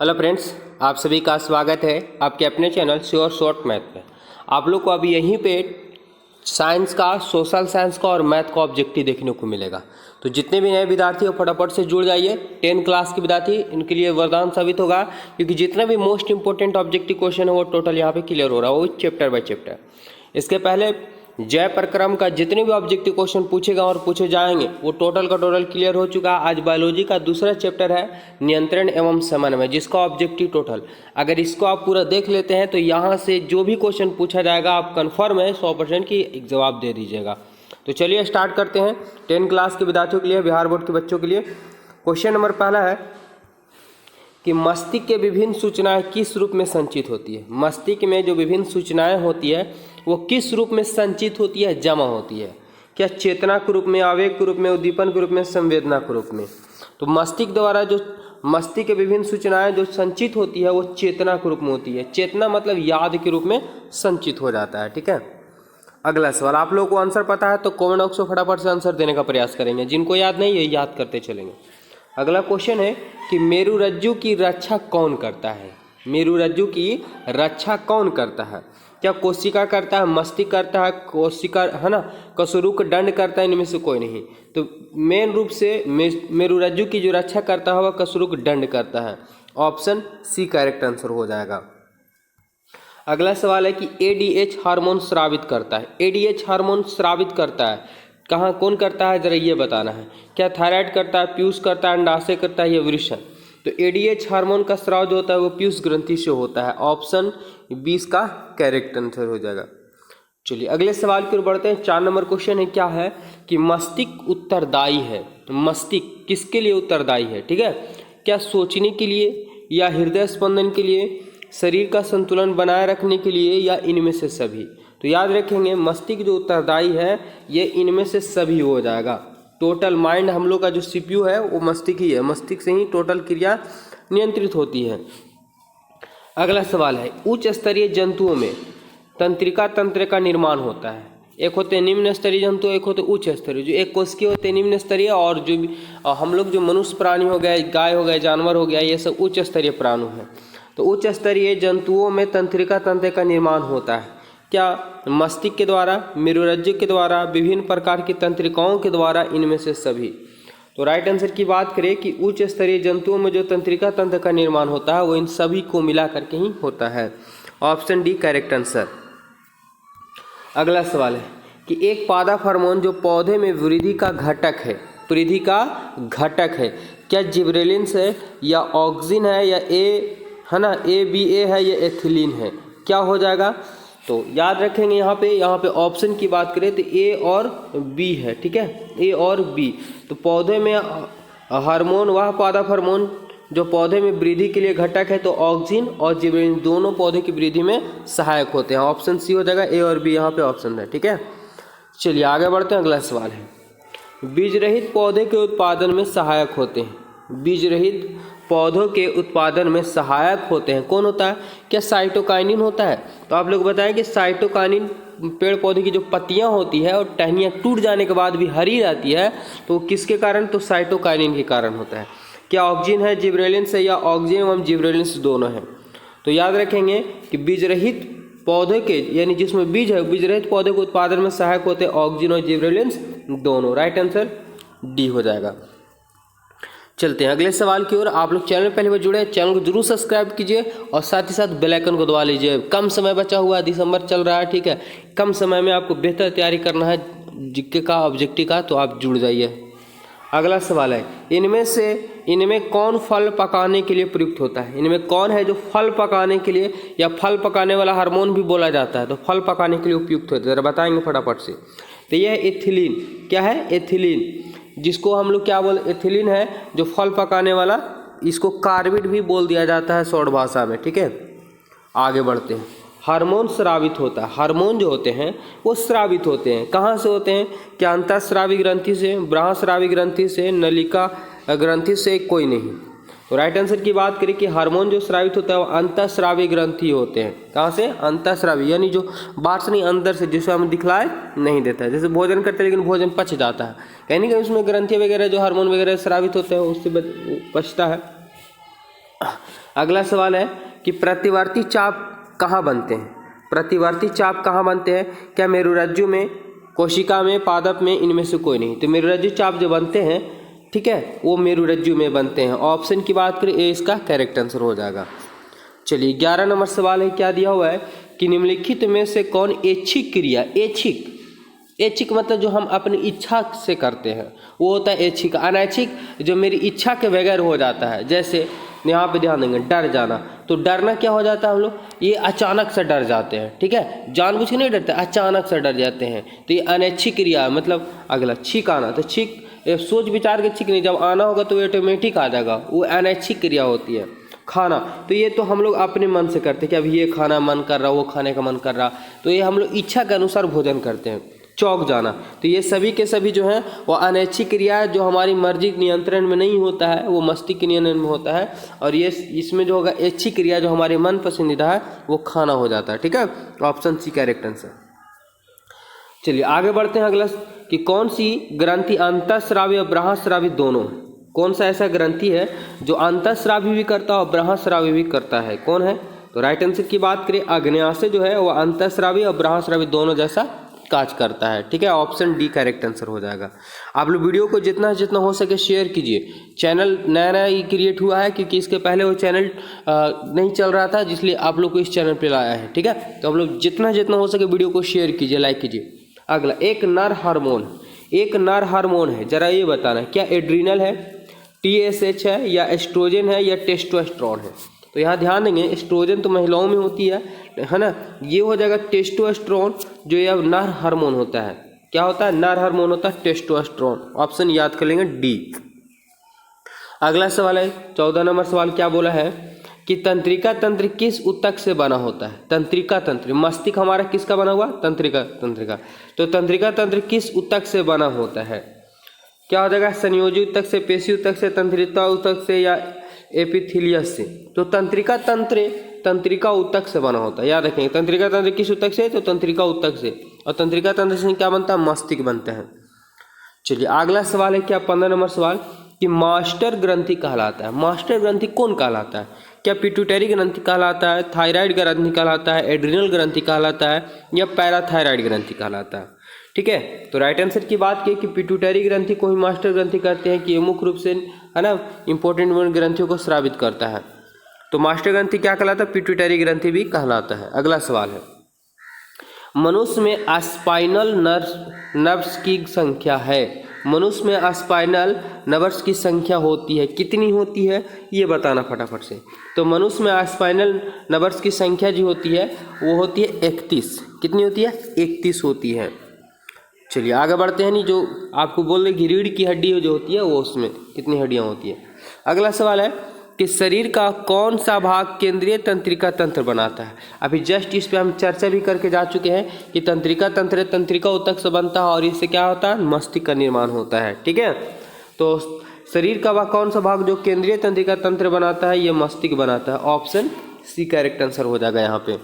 Hello friends, आप सभी का स्वागत है आपके अपने चैनल श्योर शॉर्ट मैथ में। आप लोग को अभी यहीं पे साइंस का, सोशल साइंस का और मैथ का ऑब्जेक्टिव देखने को मिलेगा। तो जितने भी नए विद्यार्थी हो फटाफट से जुड़ जाइए। 10 क्लास के विद्यार्थी, इनके लिए वरदान साबित होगा, क्योंकि जितना भी मोस्ट इंपॉर्टेंट ऑब्जेक्टिव क्वेश्चन है वो टोटल यहाँ पे क्लियर हो रहा है, वो चैप्टर बाय चैप्टर। इसके पहले जय प्रक्रम का जितने भी ऑब्जेक्टिव क्वेश्चन पूछेगा और पूछे जाएंगे वो टोटल का टोटल क्लियर हो चुका है। आज बायोलॉजी का दूसरा चैप्टर है नियंत्रण एवं समन्वय, जिसका ऑब्जेक्टिव टोटल, अगर इसको आप पूरा देख लेते हैं तो यहाँ से जो भी क्वेश्चन पूछा जाएगा आप कंफर्म है 100% की जवाब दे दीजिएगा। तो चलिए स्टार्ट करते हैं। 10 क्लास के विद्यार्थियों के लिए, बिहार बोर्ड के बच्चों के लिए क्वेश्चन नंबर पहला है कि मस्तिष्क के विभिन्न सूचनाएं किस रूप में संचित होती है। मस्तिष्क में जो विभिन्न सूचनाएं होती है वो किस रूप में संचित होती है, जमा होती है। क्या चेतना के रूप में, आवेग के रूप में, उद्दीपन के रूप में, संवेदना के रूप में। तो मस्तिष्क द्वारा जो मस्तिष्क के विभिन्न सूचनाएं जो संचित होती है वो चेतना के रूप में होती है। चेतना मतलब याद के रूप में संचित हो जाता है। ठीक है, अगला सवाल। आप लोगों को आंसर पता है तो कमेंट बॉक्स में फटाफट से आंसर देने का प्रयास करेंगे, जिनको याद नहीं है याद करते चलेंगे। अगला क्वेश्चन है कि मेरुरज्जु की रक्षा कौन करता है। मेरुरज्जु की रक्षा कौन करता है। क्या कोशिका करता है, मस्तिष्क करता है, कोशिका है ना, कशेरुक दंड करता है, इनमें से कोई नहीं। तो मेन रूप से मेरुरज्जु की जो रक्षा करता है वह कशेरुक दंड करता है। ऑप्शन सी करेक्ट आंसर हो जाएगा। अगला सवाल है कि एडीएच हार्मोन स्रावित करता है। एडीएच हार्मोन स्रावित करता है कहाँ, कौन करता है, जरा ये बताना है। क्या थायराइड करता है, पीयूष करता है, अंडाशय करता है या वृषण। तो एडीएच हार्मोन का स्राव जो होता है वो पीयूष ग्रंथि से होता है। ऑप्शन 20 का करेक्ट आंसर हो जाएगा। चलिए अगले सवाल की ओर बढ़ते हैं। 4 नंबर क्वेश्चन है क्या है कि मस्तिष्क उत्तरदायी है। मस्तिष्क किसके लिए उत्तरदायी है। ठीक है, क्या सोचने के लिए या हृदय स्पंदन के लिए, शरीर का संतुलन बनाए रखने के लिए या इनमें से सभी। तो याद रखेंगे मस्तिष्क जो उत्तरदायी है ये इनमें से सभी हो जाएगा। टोटल माइंड हम लोग का जो सीपीयू है वो मस्तिष्क ही है, मस्तिष्क से ही टोटल क्रिया नियंत्रित होती है। अगला सवाल है उच्च स्तरीय जंतुओं में तंत्रिका तंत्र का निर्माण होता है। एक होते हैं निम्न स्तरीय जंतु, एक होते उच्च स्तरीय। जो एक कोशिकीय होते हैं निम्न स्तरीय, और जो भी हम लोग जो मनुष्य प्राणी हो गया, गाय हो गया, जानवर हो गया, ये सब उच्च स्तरीय प्राणु हैं। तो उच्च स्तरीय जंतुओं में तंत्रिका तंत्र का निर्माण होता है। क्या मस्तिष्क के द्वारा, मेरुरज्जु के द्वारा, विभिन्न प्रकार की तंत्रिकाओं के द्वारा, इनमें से सभी। तो राइट आंसर की बात करें कि उच्च स्तरीय जंतुओं में जो तंत्रिका तंत्र का निर्माण होता है वो इन सभी को मिला करके ही होता है। Option D correct answer. अगला सवाल है कि एक पादप हार्मोन जो पौधे में वृद्धि का घटक है, वृद्धि का घटक है, क्या जिबरेलिन्स है या ऑक्सिन है या है ना ABA है या एथिलीन है। क्या हो जाएगा, तो याद रखेंगे यहाँ पे ऑप्शन की बात करें तो A और B है। ठीक है, A और B। तो पौधे में हार्मोन, वह पादप हार्मोन जो पौधे में वृद्धि के लिए घटक है, तो ऑक्सिन और जिबरेलिन दोनों पौधे की वृद्धि में सहायक होते हैं। ऑप्शन सी हो जाएगा, A और B यहाँ पे ऑप्शन है। ठीक है, चलिए आगे बढ़ते हैं। अगला सवाल है बीज रहित पौधे के उत्पादन में सहायक होते हैं। बीज रहित पौधों के उत्पादन में सहायक होते हैं, कौन होता है। क्या साइटोकाइनिन होता है। तो आप लोग बताएं कि साइटोकाइनिन पेड़ पौधे की जो पत्तियां होती है और टहनियाँ टूट जाने के बाद भी हरी रहती है, तो किसके कारण, तो साइटोकाइनिन के कारण होता है। क्या ऑक्सिन है, जिबरेलिन्स है या ऑक्सिन एवं जिबरेलिन्स दोनों हैं। तो याद रखेंगे कि बीज रहित पौधे के, यानी जिसमें बीज है, बीज रहित पौधे के उत्पादन में सहायक होते हैं ऑक्सिन और जिबरेलिन्स दोनों। राइट आंसर डी हो जाएगा। चलते हैं अगले सवाल की ओर। आप लोग चैनल पहले बार जुड़े हैं, चैनल को जरूर सब्सक्राइब कीजिए और साथ ही साथ बेल आइकन को दबा लीजिए। कम समय बचा हुआ है, दिसंबर चल रहा है। ठीक है, कम समय में आपको बेहतर तैयारी करना है जीके का, ऑब्जेक्टिव का, तो आप जुड़ जाइए। अगला सवाल है इनमें कौन फल पकाने के लिए प्रयुक्त होता है। इनमें कौन है जो फल पकाने के लिए, या फल पकाने वाला हार्मोन भी बोला जाता है, तो फल पकाने के लिए उपयुक्त होता है, जरा बताएंगे फटाफट से। तो यह एथिलीन। क्या है, एथिलीन, जिसको हम लोग क्या एथिलीन है जो फल पकाने वाला, इसको कार्बिड भी बोल दिया जाता है शॉर्ट भाषा में। ठीक है, आगे बढ़ते हैं। हार्मोन स्रावित होता है। हार्मोन जो होते हैं वो स्रावित होते हैं, कहाँ से होते हैं। क्या अंतःस्रावी ग्रंथि से, बाह्यस्रावी ग्रंथि से, नलिका ग्रंथि से, कोई नहीं। तो राइट आंसर की बात करें कि हार्मोन जो स्रावित होता है वो अंतःस्रावी ग्रंथि होते हैं। कहाँ से, अंतःस्रावी, यानी जो बाहर से नहीं अंदर से, जिसे हम दिखलाए नहीं देता है। जैसे भोजन करते हैं लेकिन भोजन पच जाता है, कहीं ना कहीं उसमें ग्रंथि वगैरह जो हार्मोन वगैरह स्रावित होते हैं उससे पचता है। अगला सवाल है कि प्रतिवर्ती चाप कहाँ बनते हैं? प्रतिवर्ती चाप कहाँ बनते हैं? क्या मेरुरज्जु में, कोशिका में, पादप में, इनमें से कोई नहीं? तो मेरुरज्जु चाप जो बनते हैं, ठीक है, वो मेरुरज्जु में बनते हैं। ऑप्शन की बात करें, ए इसका करेक्ट आंसर हो जाएगा। चलिए 11 नंबर सवाल है, क्या दिया हुआ है कि निम्नलिखित में से कौन ऐच्छिक क्रिया, ऐच्छिक मतलब जो हम अपनी इच्छा से करते हैं वो होता है ऐच्छिक। अनैच्छिक जो मेरी इच्छा के बगैर हो जाता है, जैसे यहाँ पे ध्यान देंगे, डर जाना। तो डरना क्या हो जाता है, हम लोग ये अचानक से डर जाते हैं, ठीक है, जानबूझ के नहीं डरते, अचानक से डर जाते हैं, तो ये अनैच्छिक क्रिया है। मतलब अगला छींक आना, तो छींक सोच विचार के छींक नहीं, जब आना होगा तो ऑटोमेटिक आ जाएगा, वो अनैच्छिक क्रिया होती है। खाना, तो ये तो हम लोग अपने मन से करते हैं कि अभी ये खाना मन कर रहा, वो खाने का मन कर रहा, तो ये हम लोग इच्छा के अनुसार भोजन करते हैं। चौंक जाना, तो ये सभी के सभी जो हैं वो अनैच्छिक क्रिया है, जो हमारी मर्जी नियंत्रण में नहीं होता है, वो मस्तिष्क के नियंत्रण में होता है। और ये इसमें जो होगा ऐच्छिक क्रिया जो हमारे मन पसंदीदा है वो खाना हो जाता है, ठीक है। Option C correct answer. चलिए आगे बढ़ते हैं अगला, कि कौन सी ग्रंथि अंतःस्रावी और बृहस्रावी दोनों, कौन सा ऐसा ग्रंथि है जो अंतःस्रावी भी करता है और बृहस्रावी भी करता है, कौन है? तो राइट आंसर की बात करें, अग्न्याशय जो है वो अंतःस्रावी और बृहस्रावी दोनों जैसा काज करता है, ठीक है। ऑप्शन डी करेक्ट आंसर हो जाएगा। आप लोग वीडियो को जितना हो सके शेयर कीजिए। चैनल नया ही क्रिएट हुआ है, क्योंकि इसके पहले वो चैनल नहीं चल रहा था, इसलिए आप लोग को इस चैनल पे लाया है, ठीक है। तो आप लोग जितना हो सके वीडियो को शेयर कीजिए, लाइक कीजिए। अगला, एक नर हार्मोन है, जरा ये बताना क्या एड्रीनल है, TSH है, या एस्ट्रोजन है, या टेस्टोस्टेरोन है? तो यहाँ ध्यान देंगे, एस्ट्रोजन तो महिलाओं में होती है ना, ये हो जाएगा टेस्टोस्टेरोन, जो यह नर हार्मोन होता है। क्या होता है? नर हार्मोन होता है टेस्टोस्टेरोन। ऑप्शन याद कर लेंगे डी। अगला सवाल है 14 नंबर सवाल, क्या बोला है कि तंत्रिका तंत्र किस ऊतक से बना होता है? तंत्रिका तंत्र, मस्तिष्क हमारा किसका बना हुआ? तंत्रिका। तो तंत्रिका तंत्र किस ऊतक से बना होता है? क्या हो जाएगा? संयोजी ऊतक से, पेशी ऊतक से, तंत्रिका ऊतक से, या एपिथेलियस से? तो तंत्रिका तंत्र तंत्रिका ऊतक से बना होता है, याद रखेंगे। तंत्रिका तंत्र किस ऊतक से? तो तंत्रिका ऊतक से। और तंत्रिका तंत्र से क्या बनता है? मस्तिष्क बनता है। चलिए अगला सवाल है क्या 15 नंबर सवाल, कि मास्टर ग्रंथि कहलाता है। मास्टर ग्रंथि कौन कहलाता है? क्या पिट्यूटरी ग्रंथि कहलाता है, थायराइड ग्रंथि कहलाता है, एड्रिनल ग्रंथि कहलाता है, या पैराथायराइड ग्रंथि कहलाता है? ठीक है, तो राइट आंसर की बात की कि पिट्यूटरी ग्रंथि को ही मास्टर ग्रंथि कहते हैं, कि ये मुख्य रूप से है ना इंपॉर्टेंट ग्रंथियों को स्रावित करता है। तो मास्टर ग्रंथि क्या कहलाता है? पिट्यूटरी ग्रंथि भी कहलाता है। अगला सवाल है, मनुष्य में स्पाइनल नर्व्स की संख्या है। मनुष्य में स्पाइनल नर्व्स की संख्या होती है, कितनी होती है ये बताना फटाफट से। तो मनुष्य में स्पाइनल नर्व्स की संख्या जो होती है वो होती है 31। कितनी होती है? 31 होती है। चलिए आगे बढ़ते हैं। नहीं, जो आपको बोल रहे रीढ़ की हड्डी जो होती है वो उसमें कितनी हड्डियां होती है। अगला सवाल है कि शरीर का कौन सा भाग केंद्रीय तंत्रिका तंत्र बनाता है। अभी जस्ट इस पे हम चर्चा भी करके जा चुके हैं कि तंत्रिका तंत्र तंत्रिका ऊतक से बनता है और इससे क्या होता है? मस्तिष्क का निर्माण होता है। ठीक है, तो शरीर का वह कौन सा भाग जो केंद्रीय तंत्रिका तंत्र बनाता है? ये मस्तिष्क बनाता है। ऑप्शन सी करेक्ट आंसर हो जाएगा यहाँ पे।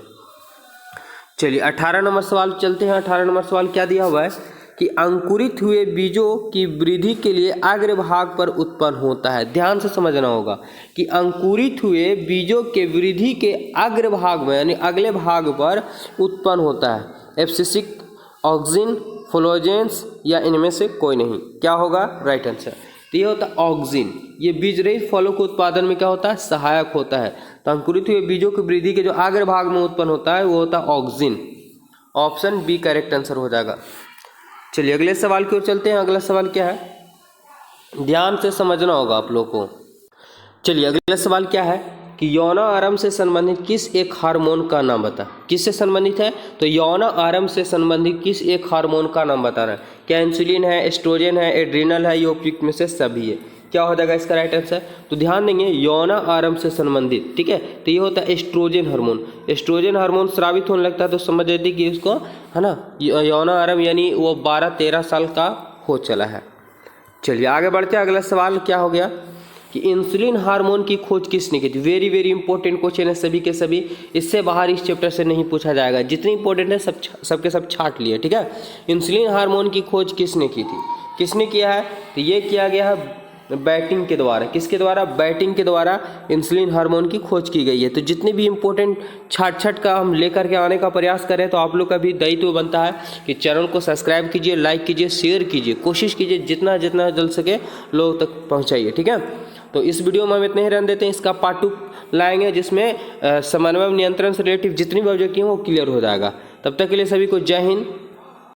चलिए 18 नंबर सवाल चलते हैं। 18 नंबर सवाल क्या दिया हुआ है कि अंकुरित हुए बीजों की वृद्धि के लिए अग्रभाग पर उत्पन्न होता है। ध्यान से समझना होगा कि अंकुरित हुए बीजों के वृद्धि के अग्रभाग में यानी अगले भाग पर उत्पन्न होता है। एब्सिसिक, ऑक्सिन, फ्लोजेंस या इनमें से कोई नहीं। क्या होगा राइट आंसर? तो ये होता है ऑक्सिन। ये बीज रहित फलों के उत्पादन में क्या होता है? सहायक होता है। तो अंकुरित हुए बीजों की वृद्धि के जो अग्रभाग में उत्पन्न होता है वो होता है auxin. Option B correct answer हो जाएगा। चलिए अगले सवाल की ओर चलते हैं। अगला सवाल क्या है? ध्यान से समझना होगा आप लोगों को। चलिए अगला सवाल क्या है कि यौन आरंभ से संबंधित किस एक हार्मोन का नाम बता। किससे संबंधित है? तो यौन आरंभ से संबंधित किस एक हार्मोन का नाम बताना है। क्या इंसुलिन है, एस्ट्रोजन है, एड्रिनल है, या उपयुक्त में से सभी है? क्या हो जाएगा इसका राइट आंसर? तो ध्यान देंगे यौन आरंभ से संबंधित, ठीक है, तो ये होता है एस्ट्रोजन हार्मोन। एस्ट्रोजन हार्मोन स्रावित होने लगता है तो समझ लेते कि उसको है ना यौन आरंभ यानी वो 12-13 साल का हो चला है। चलिए आगे बढ़ते हैं। अगला सवाल क्या हो गया कि इंसुलिन हार्मोन की खोज किसने की थी। वेरी वेरी इंपॉर्टेंट क्वेश्चन है सभी के सभी, इससे बाहर इस चैप्टर से नहीं पूछा जाएगा। जितनी इंपॉर्टेंट है सबके सब छाट लिए, ठीक है। इंसुलिन हार्मोन की खोज किसने की थी? किसने किया है? तो ये किया गया है बैटिंग के द्वारा, किसके द्वारा? बैटिंग के द्वारा इंसुलिन हार्मोन की खोज की गई है। तो जितने भी इंपॉर्टेंट छाट का हम लेकर के आने का प्रयास करें, तो आप लोग का भी दायित्व बनता है कि चैनल को सब्सक्राइब कीजिए, लाइक कीजिए, शेयर कीजिए, कोशिश कीजिए जितना जितना जल्द सके लोगों तक पहुँचाइए, ठीक है। तो इस वीडियो में हम इतने ही रहने देते हैं, इसका पार्ट 2 लाएंगे जिसमें समन्वय नियंत्रण से रिलेटिव जितनी भी ऑब्जेक्टिव हैं वो क्लियर हो जाएगा। तब तक के लिए सभी को जय हिंद,